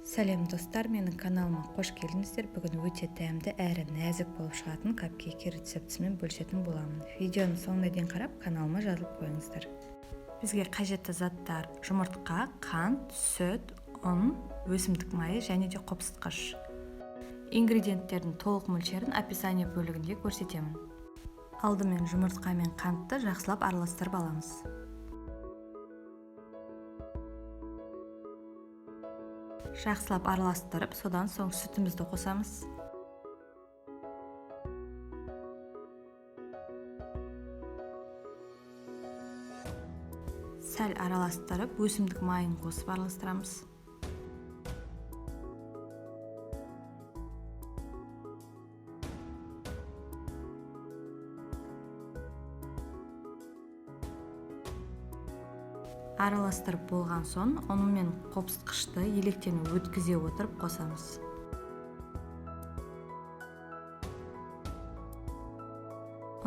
Сәлем достар, менің каналыма қош келдіңіздер. Бүгін өте дәмді әрі нәзік болып шығатын капкейк рецептісімен бөлісетін боламын. Видеоны соңына дейін қарап, каналыма жазылып қойыңыздар. Бізге қажетті заттар: жұмыртқа, қант, сүт, ұн, өсімдік майы және де қопсытқыш. Ингредиенттердің толық мөлшерін описание бөлігінде көрсетемін. Алдымен жұмыртқа мен қантты жақсылап араластырып аламыз. Жақсылап араластырып, содан соң сүтімізді қосамыз. Сәл араластырып, өсімдік майын қосып араластырамыз. Араластырып болған соң, ұн мен қопсытқышты електен өткізе отырып қосамыз.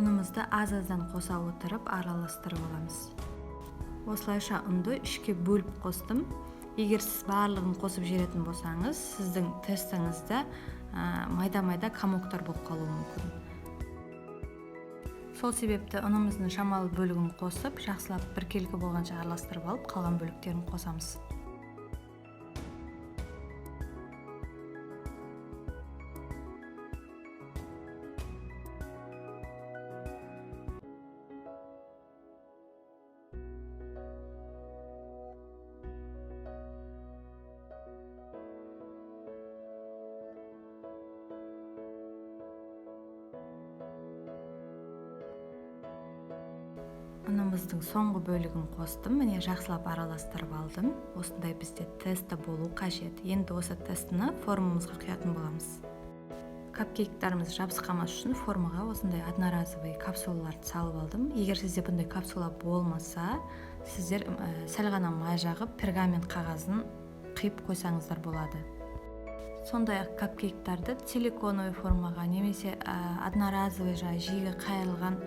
Ұнымызды аз-аздан қоса отырып араластырып аламыз. Осылайша ұнды үшке бөліп қостым. Егер сіз барлығын қосып жіберетін болсаңыз, сіздің тестіңізде майда-майда комоктар болып қалуы мүмкін. Сол себепті ұнымыздың шамалы бөлігін қосып, жақсылап біркелкі болғанша араластырып алып, қалған бөліктерін қосамыз. Ұнымыздың соңғы бөлігін қостым, міне жақсылап араластырып алдым. Осындай бізде тесті болу қажет. Енді осы тестіні формамызға құятын боламыз. Капкейктарымыз жабысқамас үшін формаға осындай одноразовый капсулаларды салып алдым. Егер сізде бұндай капсула болмаса, сіздер сәл ғана май жағып пергамент қағазын қиып қойсаңыздар болады. Сондай-ақ капкейктарды силиконовый формаға немесе одноразовый жиі қайырылған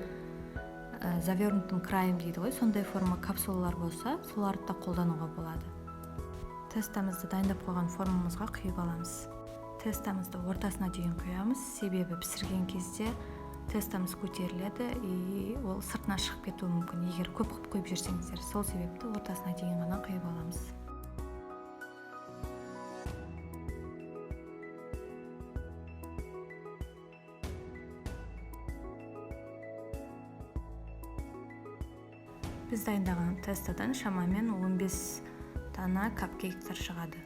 завернутым краем дейді ғой, сондай форма капсулалар болса, соларды да қолдануға болады. Тестамызды дайындап қойған формамызға құйып аламыз. Тестамызды ортасына дейін құямыз, себебі пісірген кезде тестамыз көтеріледі, ол сыртына шығып кетуі мүмкін. Егер көп құйып жүрсеңіздер, сол себепті ортасына дейін ғана құйып аламыз. Біз дайындаған тестадан шамамен 15 дана капкейктер шығады.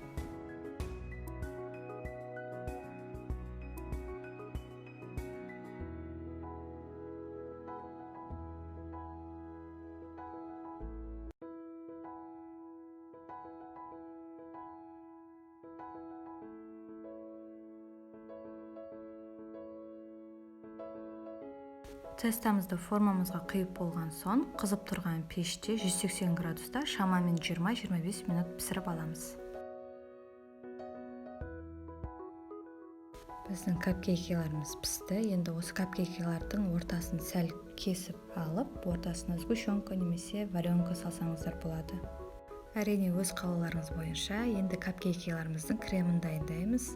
Тестамызды формамызға құйып болған соң, қызып тұрған пеште 180 градуста шамамен 20-25 минут пісіріп аламыз. Біздің капкейкелеріміз пісті. Енді осы капкейкелердің ортасын сәл кесіп алып, ортасына сгущенка немесе варенка салсаңыздар болады. Әрине өз қалауларыңыз бойынша. Енді капкейкелеріміздің кремін дайындаймыз.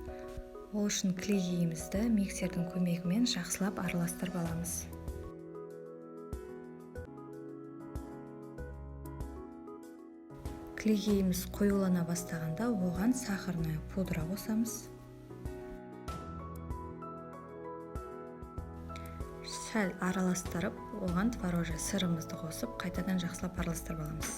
Ол үшін клейгейімізді миксердің көмегімен жақсылап араластырып аламыз. Клейгейіміз қоюлана бастағанда оған сахарная пудра қосамыз. Сәл араластырып, оған творожный сырымызды қосып, қайтадан жақсылап араластырып аламыз.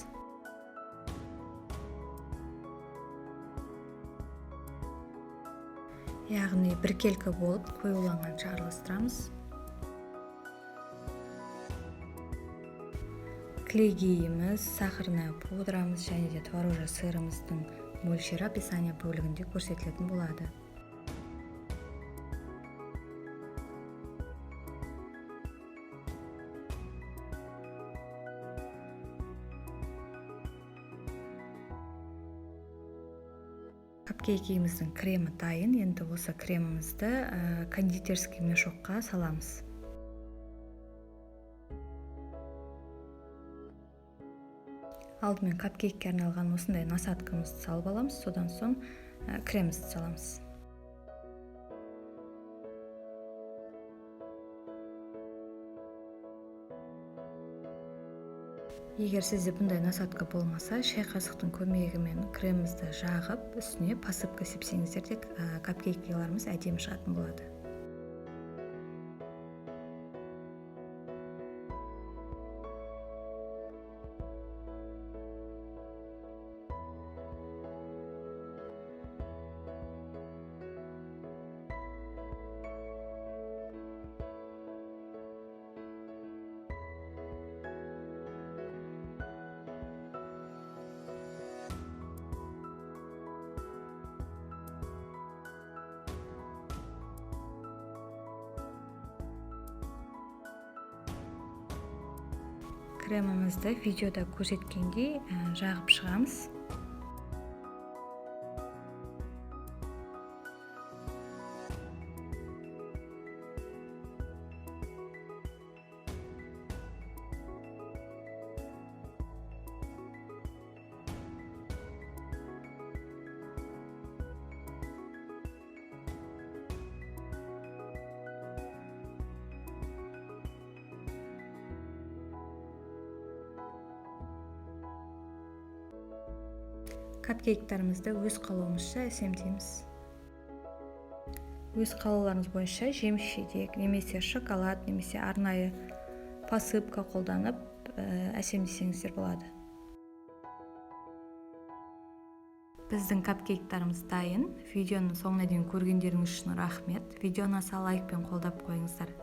Яғни біркелкі болып қоюланғанша араластырамыз. Клейгейіміз, сахарная пудрамыз және де творожный сырымыздың мөлшері описание бөлігінде көрсетілетін болады. Капкейкіміздің кремі дайын. Енді осы кремімізді кондитерский мешокқа саламыз. Алдымен капкейкке арналған осындай насадкамызды салып аламыз. Содан соң кремімізді саламыз. Егер сізде бұндай насадка болмаса, шай қасықтың көмегімен кремімізді жағып, үстіне посыпка сепсеңіздер де капкейкаларымыз әдемі шығатын болады. Кремімізді видеода көрсеткендей жағып шығамыз. Капкейктарымызды өз қалауымызша әсемдейміз. Өз қалауларыңыз бойынша жеміс-жидек, немесе шоколад, немесе арнайы посыпка қолданып әсемдесеңіздер болады. Біздің капкейктарымыз дайын. Видеоны соңына дейін көргендеріңіз үшін рахмет. Видеоны аса лайкпен қолдап қойыңыздар.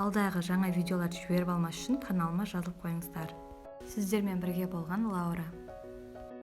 Алдағы жаңа видеоларды жіберіп алмас үшін каналыма жазылып қойыңыздар. Сіздермен бірге болған Лаура.